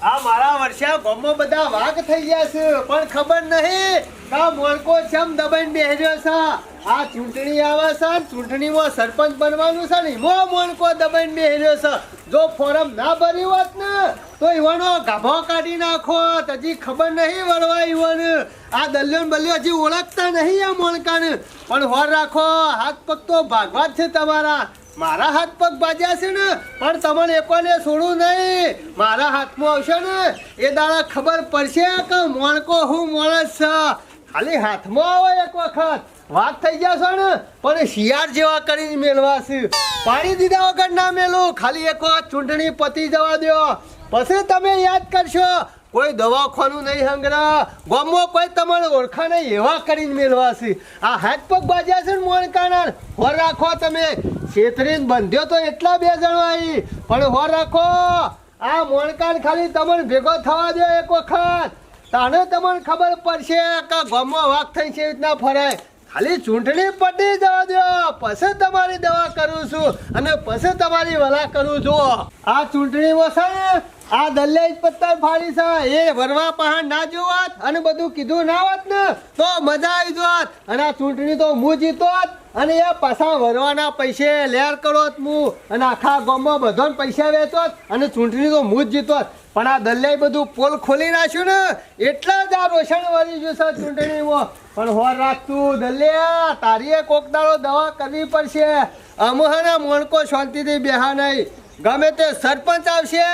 આ મારા વર્ષે ગામમાં બધા વાઘ થઈ ગયા છે પણ ખબર નહીં કા મોણકો ચમ દબાઈને બેહ્યો છે. આ ચૂંટણી આવે છે, ચૂંટણીમાં સરપંચ બનવાનું છે ને એમાં મોણકો દબાઈને બેહ્યો છે. જો ફોરમ ના ભર્યું હોત ને તો ઈવાનો ગાભો કાઢી નાખો. હજી ખબર નહીં વળવા ઈવન આ દલ્યો બલ્યો હજી ઓળખતા નહીં આ મોણકાને. પણ હોર રાખો, હાથ પગ તો ભાગવા જ છે તમારા. મારા હાથ પગ બાજ્યા છે ને પણ તમને એકોને છોડું નહીં. મારા હાથમાં આવશે ને એ દાડા ખબર પડશે કે મોણકો હું માણસ છે. ખાલી હાથમાં આવે એક વખત વાત થઈ જશો ને પણ શિયાળ જેવા કરીને મેળવા છે. પાણી દીધા વગર ના મેલું. ખાલી એક વખત ચૂંટણી પતી જવા દો પછી તમે યાદ કરશો. કોઈ દવાખાનું નહીં હંગરા, ગામમાં કોઈ તમારે ઓળખા નહીં એવા કરીને મેળવા છે. આ હાથ પગ બાજ્યા છે ને મોણકાના હોર રાખો. તમે છેતરીને બંધ્યો તો એટલા 2 જણા આવી પણ હોર રાખો. આ મોણકાન ખાલી તમને ભેગો થવા દો એક વખત તાને તમને ખબર પડશે કે ગામમાં વાઘ થઈ છે રીતના ફરાય. ખાલી ચૂંટણી પટી જવા દો પછી તમારી દવા કરું છું અને પછી તમારી વલા કરું છું. આ ચૂંટણીમાં છે ને આ દલ્લે જ પત્તર ફાડી છે. એ વરવા પહાડ ના જોવાત અને બધું કીધું ના હોત ને તો મજા આવી જોત. અને આ ચૂંટણી તો હું જીતોત અને એ પાછા વરવાના પૈસે લેર કરોત હું અને આખા ગામમાં બધાને પૈસા વેચોત અને ચૂંટણી તો હું જ જીતોત. પણ આ દલ્લે બધું પોલ ખોલી નાખ્યું ને એટલા જ આ રોષણ વળી ગયું છે ચૂંટણીમાં. પણ હોર રાખતું દલ્યા, તારીએ કોક દાડો દવા કરવી પડશે. અમહાના મોણકો શાંતિથી બેહા નહીં. ગમે તે સરપંચ આવશે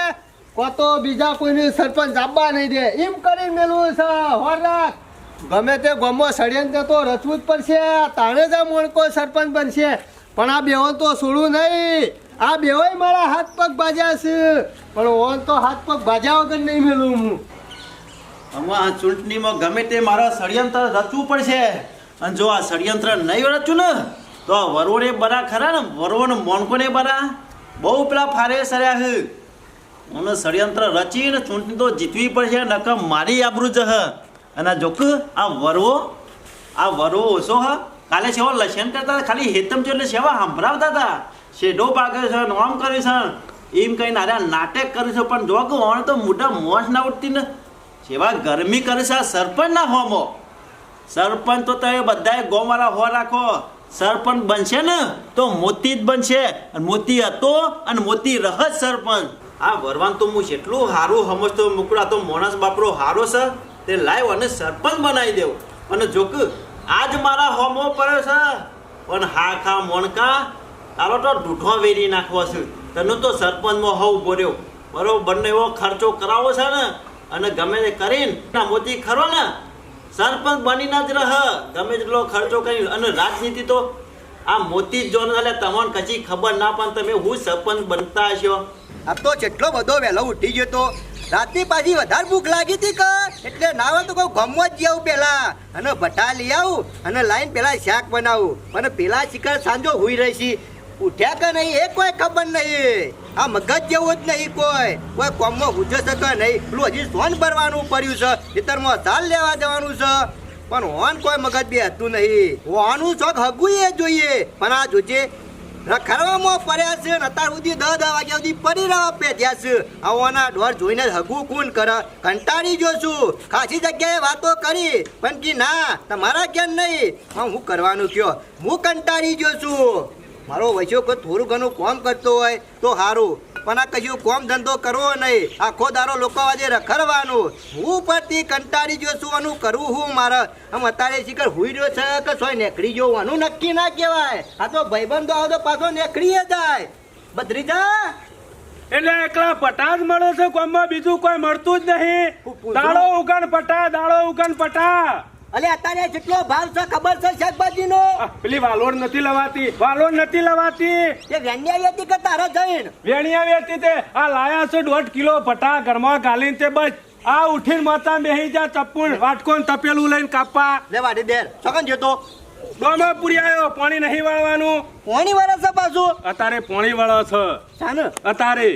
કો તો બીજા કોઈને સરપંચ આપવા નહીં દે એમ કરીને મેળવું છે. હોર રાખ. ગમે તે ગામમાં ષડયંત્ર તો રચવું જ પડશે. તાણે જ આ મોણકો સરપંચ બનશે. પણ આ બેહો તો છોડવું નહીં. આ બેહોય મારા હાથ પગ બાજ્યા છે પણ ઓન તો હાથ પગ બાજ્યા વગર નહીં મેળવું હું. આમાં આ ચૂંટણીમાં ગમે તે મારા ષડયંત્ર રચવું પડશે. અને જો આ ષડયંત્ર નહીં રચું ને તો વરોને બરા ખરા ને વરોને મોણકોને બરા બહુ પેલા ફારે સર્યા છે. મને ષડયંત્ર રચીને ચૂંટણી તો જીતવી પડશે નકર મારી આબરૂ જ હ. અને જોક આ વરો ઓછો હ કાલે સેવા લસણ કરતા હતા ખાલી હેતમ જો એટલે સેવા સંભળાવતા હતા. શેડો પાકે છે નોમ કરે છે એમ કહીને આરે નાટક કરે છે. પણ જો કે ઓણ તો મોટા મોજ ના ઉઠતી ને સેવા ગરમી કરે છે. આ સરપંચ ના હોમો સરપંચ તો તમે બધાએ ગોમારા હો રાખો. સરપંચ બનશે ને તો મોતી જ બનશે. અને મોતી હતો અને મોતી રહત સરપંચ. આ વરવાન તો હું જેટલું સારું સમજતો મુકડા તો માણસ બાપરો સારો છે તે લાઈવ અને સરપંચ બનાવી દેવું. અને જોક આજ મારા હોમો પડ્યો છે પણ હા ખા મોણકા તારો તો ઢૂંઢો વેરી નાખવો છે. તને તો સરપંચમાં હોવ બોર્યો બરોબર. બંને એવો ખર્ચો કરાવો છે ને અને ગમે તે કરીને મોતી ખરો ને સરપંચ બનીને જ રહ. ગમે તેટલો ખર્ચો કરી અને રાજનીતિ તો આ મોતી જ જોને એટલે તમને કશી ખબર ના પણ તમે હું સરપંચ બનતા હશો. આમ તો જેટલો બધો વહેલો ઉઠી ગયો તો રાતની પાછી વધારે ભૂખ લાગી હતી કે એટલે ના હોય તો કોઈ ગમવા જ જાઉં પેલા અને ભટા લઈ આવું અને લાઈન પેલા શાક બનાવું. અને પેલા શિકાર સાંજો હુઈ રહી છે ઉઠ્યા કે નહીં એ કોઈ ખબર નહીં. આ મગજ જેવું જ નહીં. કોઈ કોમમાં ગુજર શકે નહીં. પેલું હજી સોન ભરવાનું પડ્યું છે ખેતરમાં ચાલ લેવા જવાનું છે પણ હોન કોઈ મગજ બે હતું નહીં. હોવાનું શોખ હગું એ જોઈએ પણ આ જોજે રખડવામાં પડ્યા છે ને અત્યાર સુધી 10 વાગ્યા સુધી પડી રહેવા પેધ્યા છે. આવવાના ડોર જોઈને હગું કોણ કરે. કંટાળી જોશું. ખાસી જગ્યાએ વાતો કરી પણ કે ના તમારા ક્યાં નહીં. હું કરવાનું કયો હું કંટાળી જોશું. મારો વૈશ્યો કોઈ થોડું ઘણું કામ કરતો હોય તો સારું પણ આ કશું કામ ધંધો કરવો નહીં. આખો દારો લોકો આજે રખડવાનું. હું પરથી કંટાળી જોશું. આનું કરવું હું મારે આમ અત્યારે શિખર હુઈ રહ્યો છે કે સોય નેકળી જોવાનું નક્કી ના કહેવાય. આ તો ભાઈબંધો આવો તો પાછો નેકળીએ જાય. બદરી જા એટલે એકલા પટા જ મળે છે ગામમાં બીજું કોઈ મળતું જ નહીં. દાડો ઉગન પટા. અલે અત્યારે જેટલો ભાવ છે ખબર છે શાકભાજીનો? પેલી વાલોર નથી લવાતી એ વેણિયા વેતી કે તારો જઈને વેણિયા વેતી તે આ લાયા છે 1.5 કિલો પટા ઘરમાં ગાલીને તે બસ આ ઉઠીને માતા બેહી જા ચપ્પુન વાટકોન તપેલું લઈને કાપવા લે વાડી દેર સગન જતો ડોમે પૂરી આવ્યો. પાણી નહીં વાળવાનું. પાણી વાળા છે પાછું અત્યારે પાણી વાળો છે ચાને અત્યારે.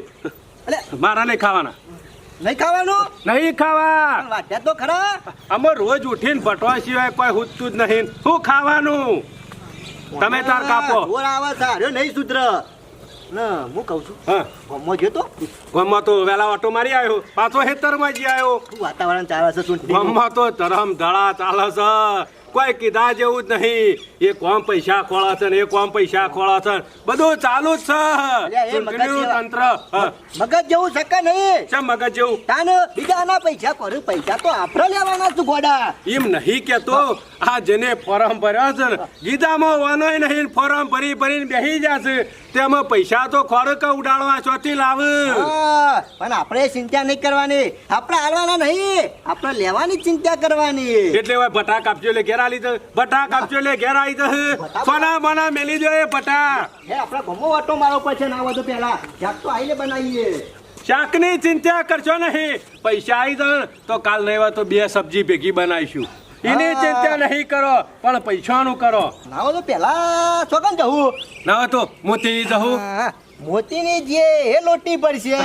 અલે મારા નહીં ખાવાના. નહીં ખાવાનું? નહીં ખાવા. વાટ્યા તો ખરા. અમે રોજ ઉઠીને ભટવા સિવાય કોઈ હુતું જ નહીં. શું ખાવાનું? તમે તાર કાપો. ઓર આવા સારો નહીં સુધર. ને હું કહું છું હા ગામમાં ગયો તો ગામમાં તો વેલા ઓટો મારી આવ્યો પાછો હેતરમાં જ આવ્યો. શું વાતાવરણ ચાલે છે ચૂંટણી ગામમાં તો ધરમ ધડા ચાલે છે કોઈ કીધા જેવું જ નહીં. એ કોમ પૈસા ખોળે છે ને એ કોમ પૈસા ખોળે છે બધું ચાલુ જ છે. અલ્યા, એ મગજ ચૂંટણીનું જેવા. તંત્ર હા. મગજ જેવું શકે નહીં છે મગજ જેવું તાન બીજાના પૈસા કરું પૈસા તો આપણે લેવાના છું ગોડા એમ નહીં કેતો આ જેને ફોરમ ભર્યા છે ને ગીતામાં વાનોય નહીં ફોરમ ભરી ભરીને બેસી જશે તેમાં પૈસા તો ખોરક ઉડાડવા ચોથી લાવ. હા, પણ આપણે ચિંતા નહીં કરવાની આપણે હાલવાના નહીં આપણે લેવાની ચિંતા કરવાની એટલે હવે ભટા કાપજો એટલે ઘેર આલી દે ભટા કાપજો એટલે ઘેર આવી દે સોના મના મેલી દો એ ભટા. હે આપણે ગમો વાટો મારો પડશે ના વધુ પહેલા જાક તો આઈને બનાવીએ શાકની ચિંતા કરશો નહીં પૈસા આવી જાય તો કાલ નહીં હોય તો 2 સબ્જી ભેગી બનાવીશું. એની હા. ચિંતા નહીં કરો પણ પૈસાનું કરો. ના વધુ પહેલા સોગન જવું ના હોય તો મોતી જવું. હા, મોતીની જે એ લોટી પડશે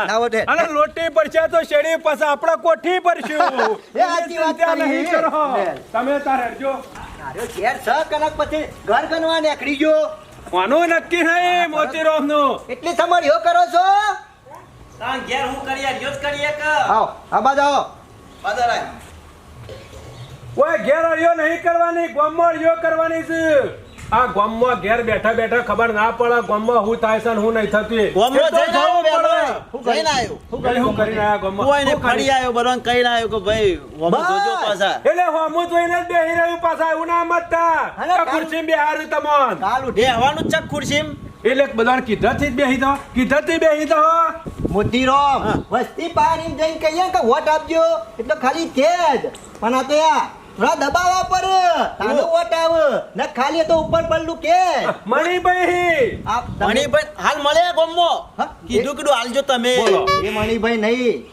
ના વધે અને લોટી પડશે તો શેરી પાસે આપણે કોઠી પડશું. એ સાચી વાત ચિંતા કરી. નહીં કરો તમે તાર હેડજો. અરે ઘેર છ કલાક પછી ઘર ગણવા નીકળી ગયો કોનું નક્કી નહીં મોતીરામ નું. એટલી સમળ્યો કરો છો તાન ઘેર હું કરીએ યોજ કરીએ કે આવો આ બાજુ આવો પધારાય. કોઈ ઘેર અડિયો નહીં કરવાની ગામમાં અડિયો કરવાની છે. આ ગામમાં ઘેર બેઠા બેઠા ખબર ના પડે ગામમાં હું થાય છે ને હું નહીં થતી. ગામમાં એ તો જઈને જવું આવ્યો પડે. જઈને આવ્યો. હું કરીને આયા ગામમાં? કોઈને શું કરી? ફરી આવ્યો બરોબર કઈ આવ્યો કે ભાઈ ગામમાં બસ. જોજો પાછા. એટલે હું જોઈને જ બેહી રહ્યું પાછા એવું ના મતતા. અને આ કાલ- ખુરશીમાં બેહાર્યું તમોન. કાલ ઉઠી એ હવાનું ચક ખુરશીમ એટલે બધાને કીધરથી જ બેહી દો કીધરથી બેહી દો. મોતીરામ વસ્તી પાણી જઈને કહીએ કે વોટ આપજો એટલે ખાલી કે જ પણ આ તો યા થોડા દબાવા પર તાનો વોટ આવે ને ખાલી તો ઉપર પડલું કે મણિભાઈ આપ તમે- મણિભાઈ હાલ મળે ગામમાં હા? કીધું હાલજો તમે બોલો. એ મણિભાઈ નહીં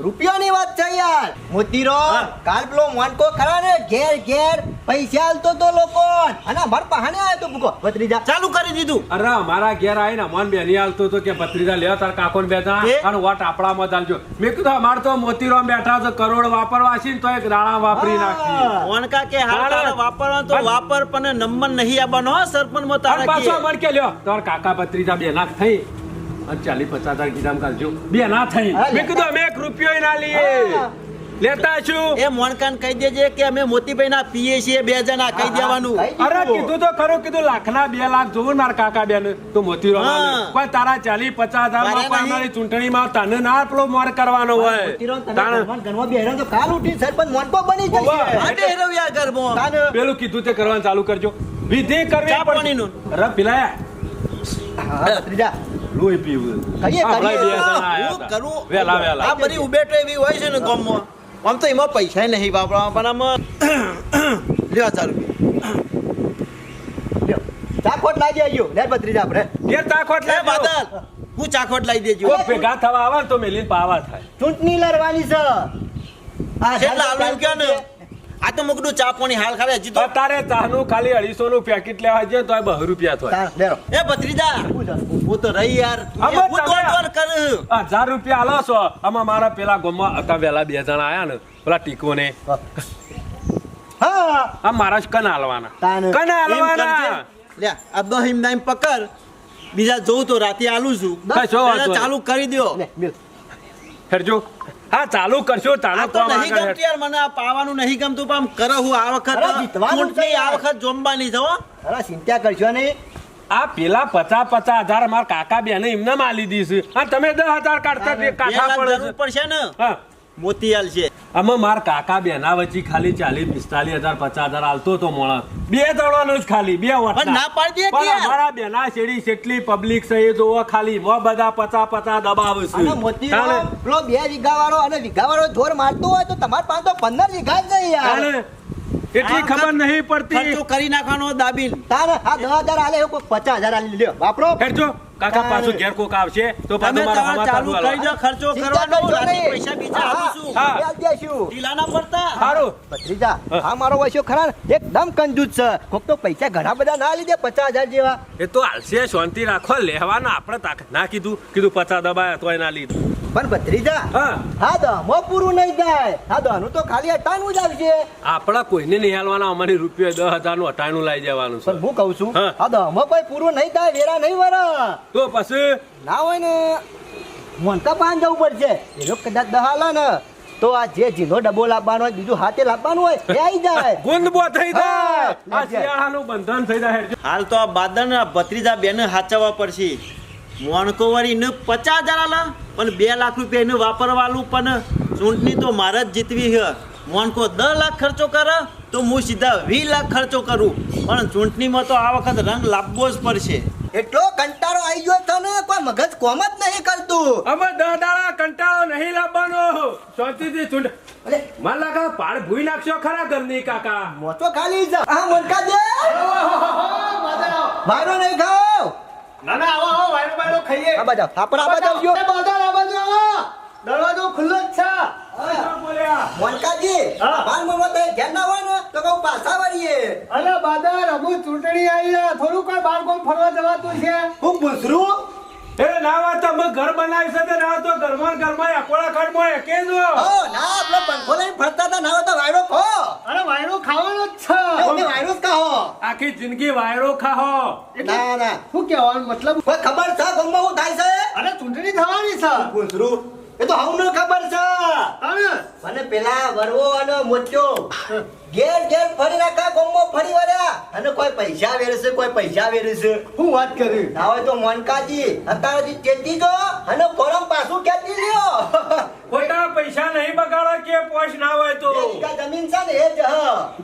રૂપિયાની વાત છે યાર મોતીરામ હા. કાલ પેલો મોનકો ખરા ને ઘેર ઘેર પૈસા આલતો તો લોકો અને અમાર પહાણે આવ્યો તો ભૂકો ભત્રીજા ચાલુ કરી દીધું. અરે અમારા ઘેર આવીને મન બેની હાલતો હતો કે ભત્રીજા લેવા તાર કાકોને બેઠા એ? અને વોટ આપણામાં ચાલજો. મેં કીધું અમારે તો મોતીરામ બેઠા છે કરોડ વાપરવા છે ને તો એક દાણા વાપરી હા. નાખી. ઓનકા કે હાલ હાલ. તારે વાપરવાનો તો હાલ. વાપર પણ નંબર નહીં આવવાનો હો સરપંચમાં અને તારા પાછો કે. મણ કે લ્યો તાર કાકા ભત્રીજા બે નાખ થઈ અને 40-50 ગીધામ કાઢજો બે ના થઈ. હા, મેં કીધું અમે 1 રૂપિયો ના લઈએ હા. લેતા છું. એ મોનકાન કહી દેજે કે અમે મોતીભાઈ ના પીએ છીએ 2 જણા કહી દેવાનું. કહી અરે કીધું તો ખરું કીધું લાખના 2 લાખ જોવું મારા કાકા બેન તો મોતીરામ હા. આલે. કોઈ તારા 40-50 હજાર મારે માં કોઈ નહીં. અમારી ચૂંટણીમાં તને ના પેલો મોર કરવાનો હોય મોતીરામ તમે તાણે ઘરમાં ગણવા બેહરો તો કાલ ઉઠી સરપંચ મોનકો બની જશે ઓવા. માટે હેરવ્યા ઘરમાં. તાને પેલું કીધું તે કરવાનું ચાલુ કરજો વિધિ કરવી ચા પાણીનું. અરે પેલા હા ભત્રીજા લોહી પીવું કરીએ, આ ભાઈ કરીએ. બે જણા આયા હું હતા. કરું વેલા વેલા આ બધી ઉભેટો એવી હોય છે ને ગામમાં આમ તો એમાં પૈસા નહીં વાપરવા પણ આમાં લ્યો 1000 રૂપિયા. લ્યો, ચાખોટ લાગી આવ્યો લે ભત્રીજા આપણે ઘેર તાકોટ એ લાવજો. બાદલ હું ચાખોટ લાવી દેજો. કોઈ ભેગા થવા આવે ને તો મેલીને પાવા થાય. ચૂંટણી લડવાની છે આ કેટલા આલુ કયો ને આ તો મગડું ચા પાણી હાલ ખાવે હજી તો અત્યારે ચાનું ખાલી 250 નું પેકેટ લેવા જઈએ તો 2 રૂપિયા થાય. તાર, લેરો. એ ભત્રીજા હું તો રહી યાર આમાં હું તમે- દોડ કર 1000 રૂપિયા આલો છો આમાં મારા પેલા ગામમાં હતા વેલા 2 જણા આયા ને પેલા ટીકો ને હા આ મારા જ કન હાલવાના તાને. કન હાલવાના. લે આ દહિમ નાઈમ પકડ બીજા જોઉં તો રાતે આલું છું કશો વાંધો પહેલા નહીં. ચાલુ કરી દ્યો. લે મિલ હેરજો હા ચાલુ કરશો તાનો આ તો કોમ નહીં આગળ ગમતું યાર મને આ પાવાનું નહીં ગમતું પણ આમ કરો હું આ વખત અરે જીતવાનું ચૂંટણી છે આ યાર. વખત જોમવાની છે હો. અરે ચિંતા કરશો નહીં આ પેલા 50 હજાર મારા કાકા બેને એમને માલી દીધી છે અને તમે 10,000 કાઢતા તે બે કાઠા લાખ પડે જરૂર છે. પડશે ને હા મોતીયાલ છે આમાં મારા કાકા બેના વચ્ચે ખાલી 40-45 હજાર 50,000 હાલતો તો મોણા 2 દડવાનું જ ખાલી 2 વટના. પણ ના પાડી દે કે પણ યાર. અમારા બેના શેરી કેટલી પબ્લિક છે એ જોવો ખાલી મો બધા 50 દબાવે છે અને મોતી તાણે. પેલો 2 વીઘાવાળો અને વીઘાવાળો જોર મારતો હોય તો તમારે પાસે તો 15 વીઘા જ નહીં યાર તાણે. એટલી આ ખબર વખત નહીં પડતી ખર્ચો કરી નાખવાનો દાબીન તારે આ 10,000 આલે એવું કોઈ 50,000 આલી લ્યો વાપરો હેરજો કાકા પાછું ઘેર કોક આવશે તો તમે પાછું મારા તમારે હમા ચાલુ ચાલુ કરી દો ખર્ચો ચિંતા કરવાનો કરશો રાતે નહીં. પૈસા બીજા હા, આપું છું હા. વ્યાજ દેશું. ઢીલા ના પડતા સારું ભત્રીજા હા. આ મારો વસ્યો ખરા ને એકદમ કંજૂસ છે કોક તો પૈસા ઘણા બધા ના લીધે 50,000 જેવા એ તો હાલશે શાંતિ રાખો લેવાના આપણે તાકાત ના કીધું 50 દબાયા તોય ના લીધું પણ ભત્રીજા હા હા દમો પૂરું નહીં થાય હા દનું તો ખાલી અટાણું જ આવશે આપણા કોઈને નહીં હાલવાના અમારી રૂપિયા 10,000 નું 98 લઈ જવાનું છે પણ હું કહું છું હા. હા દમો કોઈ પૂરું નહીં થાય વેરા નહીં વરા તો પછી ના હોય ને મોનકા પાન જવું પડશે એ લોકો કદાચ દહાલા ને તો આ જે જીનો ડબ્બો લાવવાનો હોય બીજું હાથે લાવવાનું હોય એ આવી જાય ગુંદબો થઈ જાય હા, આ શિયાળાનું બંધન થઈ જાય હાલ તો આ બાદન ભત્રીજા બેને હાચવવા પડશે મોણકો વળી ને 50,000 આલા પણ 2 લાખ રૂપિયા એને વાપરવાનું પણ ચૂંટણી તો મારે જ જીતવી છે મોણકો 10 લાખ ખર્ચો કરે તો હું સીધા 20 લાખ ખર્ચો કરું પણ ચૂંટણીમાં તો આ વખત રંગ લાવવો જ પડશે એટલો કંટાળો આવી ગયો તો ને કોઈ મગજ કોમ જ નહીં કરતું અમે 10 દાડા કંટાળો નહીં લાવવાનો શાંતિથી ચૂંટ અરે મને લાગે પાડ ભૂઈ નાખશો ખરા ઘરની કાકા મોટો ખાલી છે આ મોનકા દે મારો નહીં ખાઓ ના ના આવો આવો વાયરો વાયરો ખાઈએ આ બાજુ આપણા આ બાજુ આવજો એ બાદલ આ બાજુ આવો દરવાજો ખુલ્લો જ છે મોનકાજી હા. બાર મમત ઘેર ના હોય ને તો કહું પાછા વળીએ અરે બાદર અમુ ચૂંટણી આવી છે થોડું કોઈ બાર કોમ ફરવા જવાતું છે હું પૂછરું એ નાવા તો અમે ઘર બનાવી છે ના તો ઘરમાં અકોળા ખડમાં એકે જો હો ના આપણે પંખો લઈને ફરતા હતા ના હોય તો વાયરો ખો અરે વાયરો ખાવાનો જ છે તમે વાયરો જ કહો આખી જિંદગી વાયરો ખાહો ના ના શું કહેવાનું મતલબ કોઈ ખબર છે ગમમાં હું થાય છે અરે ચૂંટણી થવાની છે પૂછરું એ તો હમને ખબર છે અને મને પેલા વરવો અને મોચો ઘેર ઘેર ફરી નાખા ગમમાં ફરી વળ્યા અને કોઈ પૈસા વેરશે કોઈ પૈસા વેરશે હું વાત કરી ના હોય તો મોનકાજી અત્યારેથી ચેતી દો અને ફોરમ પાછું ખેંચી લ્યો ખોટા પૈસા નહીં બગાડો કે પોશ ના હોય તો બે વીઘા જમીન છે ને એ જ હ.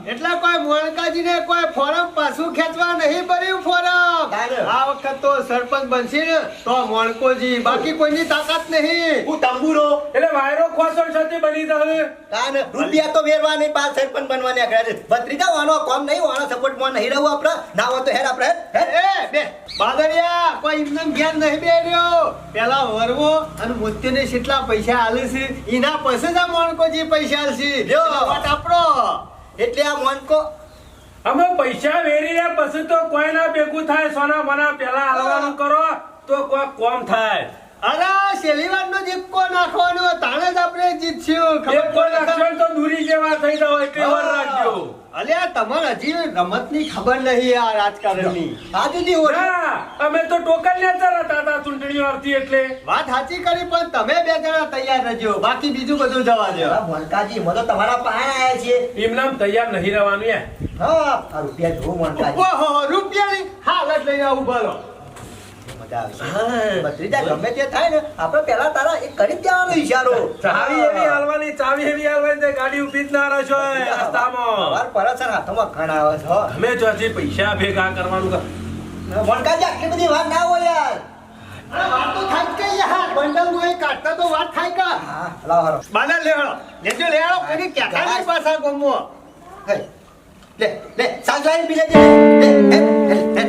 એટલે કોઈ મોણકાજીને કોઈ ફોરમ પાછું ખેંચવા નહીં પડ્યું ફોરમ તારે. આ વખત તો સરપંચ બનશે ને તો મોણકોજી બાકી કોઈની તાકાત નહીં હું તંબુરો એટલે વાયરો ખોસો સાથે બની જશે કાન રૂપિયા તો વેરવા નહીં પાસ સરપંચ બનવાની આગળ ભત્રીજા વાનો કોમ નહીં વાનો સપોર્ટમાં નહીં રહું આપણે ના હોય તો હેર આપણે હેર એ બે બાદરિયા કોઈ એમનેમ જ્ઞાન નહીં બેર્યો પેલા વરવો અને મોત્યને કેટલા પૈસા આલે છે એના પછી જ આ મોણકોજી પૈસા આલશે લ્યો. એટલે વાત આપણો એટલે આ મોનકો અમે પૈસા વેરીને પછી તો કોઈ ના ભેગું થાય સોના મના પેલા હાલવાનું કરો તો કોઈ કોમ થાય અરે શેલીવાડનો જીપકો નાખવાનો તાણે જ આપણે જીતશું એક કોઈ લક્ષણ તો દૂરી જેવા થઈ જાવ એટલી વાર રાખજો અલ્યા તમારે હજી રમતની ખબર નહીં આ રાજકારણની આજુજી હોય ના અમે તો ટોકન લેતા હતા તા ચૂંટણીઓ આવતી એટલે વાત સાચી કરી પણ તમે બે જણા તૈયાર રહેજો બાકી બીજું બધું જવા દો મોનકાજી મને તો તમારા પાસે આયા છે એમનામ તૈયાર નહીં રહેવાનું યાર હા આ રૂપિયા જો મોનકાજી ઓહો રૂપિયાની હાલત લઈને આવું બોલો મજા આવશે ભત્રીજા ગમે તે થાય ને આપણે પહેલા તારા એક કરી જ દેવાનો ઈશારો ચાવી એવી હાલવાની તે ગાડી ઊભી જ ના રહેશો એ રસ્તામાં વાર પરત છે ને હાથોમાં ઘણ આવે છે હો. અમે જો હજી પૈસા ભેગા કરવાનું મોનકાજી આટલી બધી વાત ના હોય યાર અરે વાત તો થાય જ કે યાર બંડલ નું એ કાઢતા તો વાત થાય કા હા લાવ હારો બાના લેવડો લેજો લેવડો કોની ક્યાં નહીં પાછા ગમો હે લે લે સાંજ લાઈન બીજે દે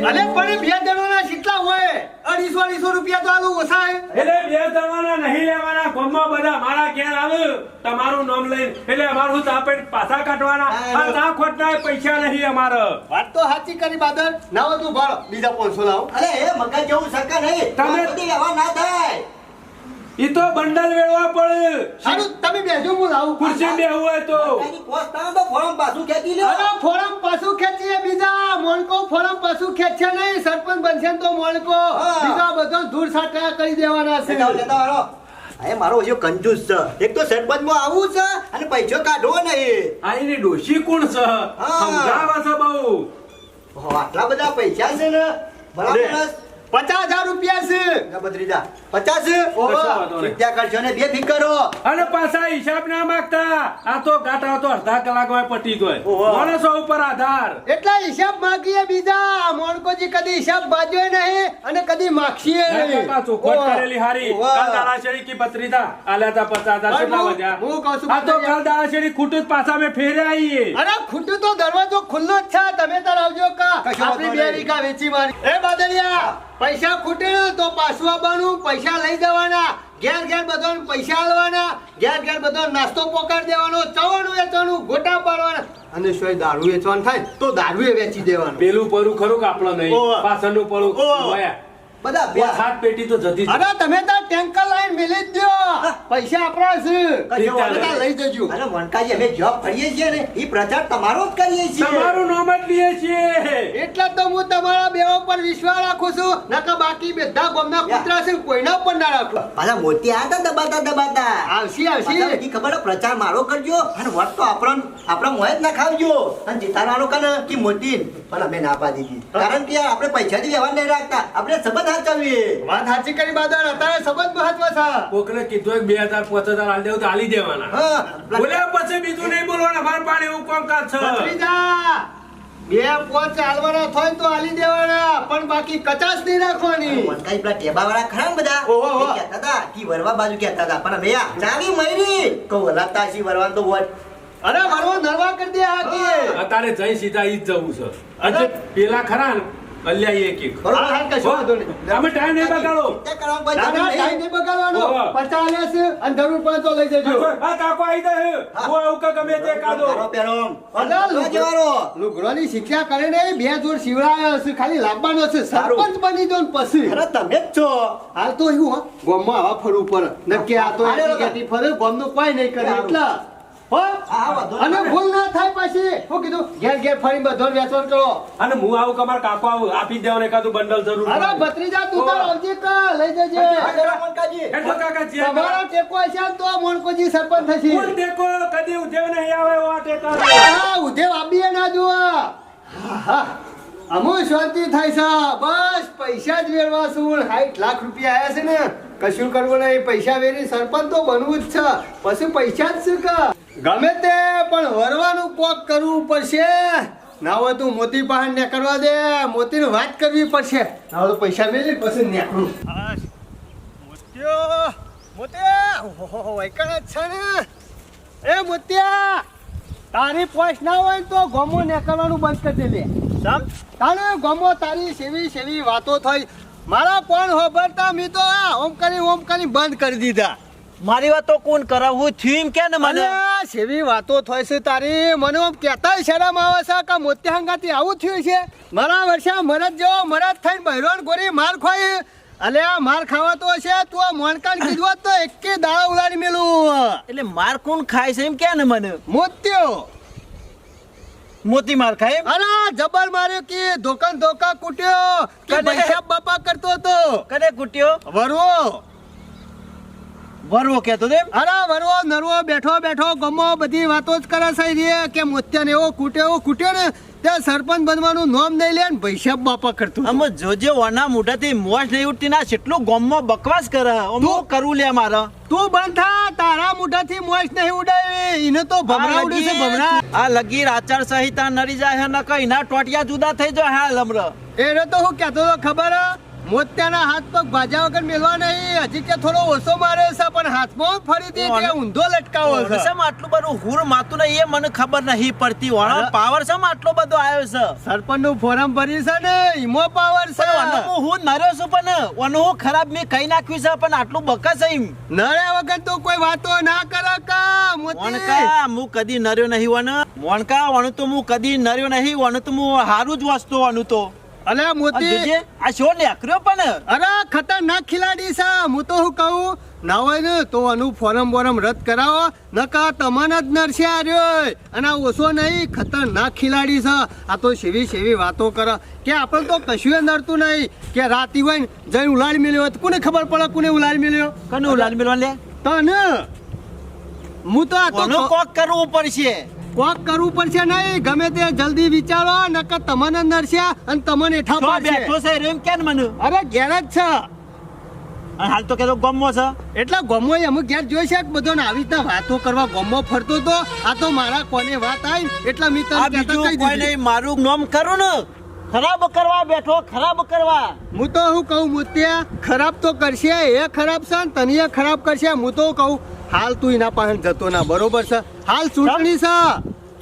અરે પણ બે જણાના કેટલા હોય 250 રૂપિયા તો આલું ઓછા એટલે બે જણવાના નહીં લેવાના ગામમાં બધા મારા ઘેર આવે તમારું નામ લઈને એટલે અમારું તાપેટ પાછા કાઢવાના આ તા ખોટના પૈસા નહીં અમારે વાત તો સાચી કરી બાદર ના હોય તું ભાડો બીજા 500 લાવો અરે હે મગજ જેવું સકા નહીં તમે- બધી વ્યવહાર ના થાય ઈ તો બંડલ વેળવા પડે સારું તમે બેજો હું લાવું ખુરશી બેહવું હોય તો કાંઈ પોસ્ટ તો ફોરમ પાછું ખેંચી લ્યો અરે ફોરમ પાછું ખેંચીએ બીજા મોણકો ફોરમ પાછું ખેંચશે નહીં સરપંચ બનશે ને તો મોણકો હા. બીજા બધો ધૂળ સાટા કરી દેવાના છે લેતા લેતા હારો અરે મારો હજુ કંજૂસ છે એક તો સરપંચમાં આવું છે અને પૈસો કાઢવો નહીં આ એની ડોશી કોણ છે સમજાવે છે બહુ ઓહો, આટલા બધા પૈસા છે ને બરાબર 50,000 રૂપિયા છે ભત્રીજા 50 ઓહો, કશો વાંધો નહીં. ત્યાં કરશો ને બે ફિકરો અને પાછા હિસાબ ના માંગતા આ તો ગાટા તો અડધા કલાકમાં પટી ગયો ઓહો. માણસો ઉપર આધાર એટલા હિસાબ માંગીએ બીજા મોણકોજી કદી હિસાબ બાજ્યો નહીં અને કદી માગશીએ ના નહીં કાકા, ચોખવટ ઓહો. કરેલી હારી ઓહો. કાલ દાડાશેરી કી પત્રીતા આલ્યા તા 50,000 કેટલા હું- વધ્યા હું કહું છું આ તો પત્રીતા. કાલ દાડાશેરી ખૂટું જ પાછા મેં ફેરે આવીએ અરે ખૂટું તો દરવાજો ખુલ્લો જ છે તમે તાર આવજો કા કશો આપણી વાંધો 2 નહીં. વીઘા વેચી મારી એ બાદરિયા પૈસા ખૂટે ને તો પાછું આવવાનું પૈસા લઈ જવાના ઘેર ઘેર બધાને પૈસા આલવાના ઘેર ઘેર બધો નાસ્તો પોકાડી દેવાનો ચવાણું વેચવાનું ગોટા પાડવાના અને શું દારૂ વેચવાનું થાય તો દારૂ વેચી દેવાનું પેલું પરું ખરું કે આપણો નહીં ઓહો. પાછળનું પરું ઓહો. જોયા. બધા બે ઓ, 7 પેટી તો જતી જ. અરે તમે તાર ટેન્કર લાઈન મેલી જ દો, પૈસા આપણા છે. કશો વાંધો બધા લઈ જજો. અરે વનકાજી અમે જોબ કરીએ છીએ ને એ પ્રચાર તમારો જ કરીએ છીએ. તમારું નામ જ લઈએ છીએ. એટલે જ તો હું તમારા બેઓ પર વિશ્વાસ રાખું છું, નકર બાકી બધા ગામના કૂતરા છે કોઈના પર ના રાખો. પાછા મોતી આયા તા દબાતા આવશે પાછા બધી ખબર હે, પ્રચાર મારો કરજો અને વોટ તો આપણા મોય જ ના ખાવજો અને જીતાડવાનો કને કે મોતી પણ અમે ના પાડી દીધી કારણ કે યાર આપણે પૈસાથી વ્યવહાર નહીં રાખતા, આપણે સંબંધ સાચવીએ. વાત સાચી કરી બાદર, અત્યારે સંબંધ મહત્વ છે. કોકને કીધું કે 2000 5000 આલી દેવું તો આલી દેવાના. હા બોલ્યા પછી બીજું નહીં બોલવાના. માર પાણી એવું કામકાજ છે. ભત્રીજા, બે પોચ ચાલવાના થાય તો આલી દેવાના, પણ બાકી કચાશ નહીં રાખવાની. વનકાઈ પેલા ટેબાવાળા ખરા ને બધા ઓહો, ઓહો. એ કહેતા હતા કે વરવા બાજુ કહેતા હતા પણ અમે યાર ચાવી મયરી કહું હલાતા છી વરવાન તો વોટ અરે મારો નરવા કરી દે હાકી. અત્યારે જઈ સીધા ઈ જ જવું છે. આજે પેલા ખરા ને અલ્યા એક એક. હા, હા, કશો વાંધો નહીં. તમે ટાઈમ નહીં બગાડો. તે કરવા કોઈ ના, ના, જરૂર ટાઈમ નહીં. નહીં બગાડવાનો. ઓહો. 50 લેશે અને જરૂર પડે તો લઈ જજો. આ કાકો આવી જાય. હું આવું કે ગમે તે કાઢો. તારો પેલો અલા, તો જવાનો. લુગડોની શિક્ષા કરે ને, બે જોડ શિવડાયો હશે, ખાલી લાવવાનો છે. સરપંચ બની દો ને પછી. અરે તમે જ છો હાલ તો એવું હા, ગામમાં આવા ફરવું પડે. નક્કી આ તો અરે, એકી ગેટી ફરે, ગામનું કોઈ નહીં કરે એટલા. હો? હા, વાંધો અને નહીં. ભૂલ ના થાય પછી. શું કીધું? ઘેર ઘેર ફરી બધો વેચવાટ કરો. અને હું આવું કે મારા કાકો આવું આપી જ દેવાનું એકાદું બંડલ જરૂર અરે પડે. ભત્રીજા, તું તો આવજે કા, લઈ જજે. હા, જરા વનકાજી. હેઠો કાકા જે તમારો ટેકો હશે ને તો મોણકોજી સરપંચ થશે. કોણ દેખો કદી ઉધેવ નહીં આવે એવો આ ટેકા. હા, ઉધેવ આપીએ ના જુઓ. હા, અમુ શાંતિ થાય છે. બસ પૈસા જ વેરવા છું. 60 લાખ રૂપિયા આયા છે ને, કશું કરવું નહીં. પૈસા વેરી સરપંચ તો બનવું જ છે. પછી પૈસા જ શું કા ગમે તે પણ વરવાનું કોક કરવું પડશે. ના હોય તું મોતી પાસે ને કરવા દે, મોતીની વાત કરવી પડશે. ના હોય તો પૈસા મેલી પછી નેકરું. મોત્યો, મોત્યા, ઓહો, વૈકણ જ છે ને. એ મોત્યા, તારી પોસ્ટ ના હોય ને તો ગોમો નેકરવાનું બંધ કરી દે લે. તારે ગોમો તારી સેવી વાતો થઈ. મારા કોણ હોબરતા મી તો ઓમ કરી બંધ કરી દીધા. મારી વાત તો કોણ કરાવું થયું એમ કે ને મને અલ્યા, સેવી વાતો થાય છે તારી. મને આમ કહેતાય શરમ આવે છે કે મોત્યા હંગાથી આવું થયું છે. મારા વર્ષા મરદ જેવો મરદ થઈને બહેરોન ગોરી માર ખોઈ. અલ્યા, માર ખાવા તો હશે. તું આ મોણકાન કીધું હોત તો એકે દાડા ઉલાડી મેલું. એટલે માર કોણ ખાય છે એમ કે ને મને મોત્યો, મોતી માર ખાય એમ? અરે જબર માર્યો કે ધોકા કૂટ્યો કે કને? પૈસા બાપા કરતો હતો. કને કૂટ્યો? વરવો, વરવો કહેતો તેમ? અરે વરવો નરવો બેઠો ગમો બધી વાતો જ કરે છે રે કે મોત્યાને એવો કૂટ્યો ને ત્યાં સરપંચ બનવાનું નામ નહીં લે ને પૈસા બાપા કરતો હતો. આમ જોજે ઓના મોઢાથી મોજ નહીં ઉઠતી ના કેટલું ગોમમાં બકવાસ કરે. આમ હું કરવું લે મારે? તું બંધ થા, તારા મોઢાથી મોજ નહીં ઉડાવી. એને તો ભમરાવડું છે ભમરા. આ લગીર આચાર સંહિતા નડી જાય છે નકર એના ટોટિયા જુદા થઈ જાય હાલ હમરો. એને તો હું કહેતો હતો ખબર હે? મોત્યાના હાથ પગ ભાજા વગર મેલવા નહીં. હજી કે થોડો ઓછો મારે છે પણ હાથમાં ફરી દે કે ઊંધો લટકાવો છે. શેમ આટલું બધું હુર માતું નહીં એ મને ખબર નહીં પડતી. વાળો પાવર શેમ આટલો બધો આવ્યો છે? સરપંચ નું ફોરમ ભરી છે ને, ઈમો પાવર છે. પણ ઓનું હું નર્યો છું પણ ઓનું હું ખરાબ મેં કઈ નાખ્યું છે પણ આટલું બકસ એમ. નડ્યા વગર તો કોઈ વાતો ના કરે કા મોતી. મોણકા હું કદી નર્યો નહીં વન. મોણકા વણું તો હું કદી નર્યો નહીં. વણું તો હું હારું જ વસ્તુ વણું તો. અલે આ મોતી, જોજે, આ શો નેકર્યો પણ. અરે ખતરનાક ખિલાડી છે. હું તો શું કહું, ના હોય ને તો આનું ફોરમ બોરમ રદ કરાવો. નકા તમને જ નરસે આર્યો. અને આ ઓછો નહીં, ખતરનાક ખિલાડી છે. આ તો સેવી વાતો કરે કે આપણે તો કશું નડતું નહીં. કે રાતી હોય ને જઈને ઉલાડી મેલ્યો હોય તો કોને ખબર પડે કોને ઉલાડી મેલ્યો? કનું લાલ મેલવા લે? તને. હું તો આ કોનું તો કોક કરવું પડશે. કોક કરવું પડશે નહીં. ગમે તે જલ્દી વિચારો, નકર તમને નરસે અને તમને હેઠા તો પાડશે. બેઠો છે એમ કે ને મને. અરે ઘેર જ છે. અને હાલ તો કેતો ગમો છે. એટલે ગમો અમુક ઘેર જોઈ છે બધો આવી રીતના વાતો કરવા ગમો ફરતો તો. આ તો મારા કોને વાત આવી એટલે મેં તને આ કહેતા બીજું કહી કોઈ દીધું. નહીં. મારું નામ કરું ને ખરાબ કરવા બેઠો, ખરાબ કરવા. હું તો હું કહું મોતિયા, ખરાબ તો કરશે એ ખરાબ છે ને તને એ ખરાબ કરશે. હું તો કહું હાલ તું એના પાસે જતો ના, બરોબર છે? હાલ ચૂંટણી છે,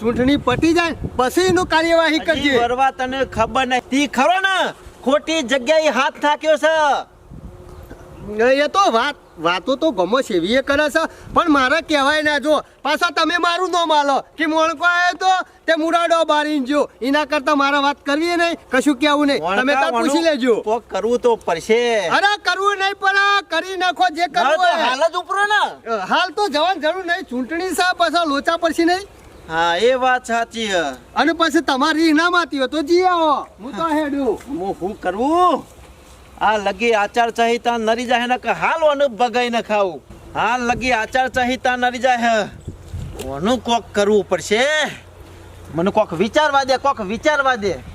ચૂંટણી પટી જાય પછી એનું કાર્યવાહી હજી કરજે. વરવા તને ખબર નથી ખરો ને ખોટી જગ્યાએ હાથ નાખ્યો છે. એ તો વાત વાતો તો ગમો સેવીએ કરે છે પણ મારે કહેવાય ના જો પાછા તમે મારું ન માલો કે મોણકો આવ્યો તો તે મુરાડો બારીને જો એના કરતા મારે વાત કરવી નહીં કશું કહેવું નહીં તમે તાર પૂછી લેજો કોક કરવું તો પડશે અરે કરવું નહીં પણ કરી નાખો જે કરવું હવે તો હોય હાલ જ ઉપરો ને હાલ તો જવાની જરૂર નહીં ચૂંટણી સા પાછા લોચા પડશે નહીં હા એ વાત સાચી હે અને પછી તમારી ઇનામ આતી હોય તો જી આવો હું તો હેડું હું શું કરવું આ લગી આચાર સંહિતા નરી જાય ને કે હાલ ઓનું બગાઈ ન ખાવું હાલ લગી આચાર સંહિતા નરી જાય ઓનું કોક કરવું પડશે મને કોક વિચારવા દે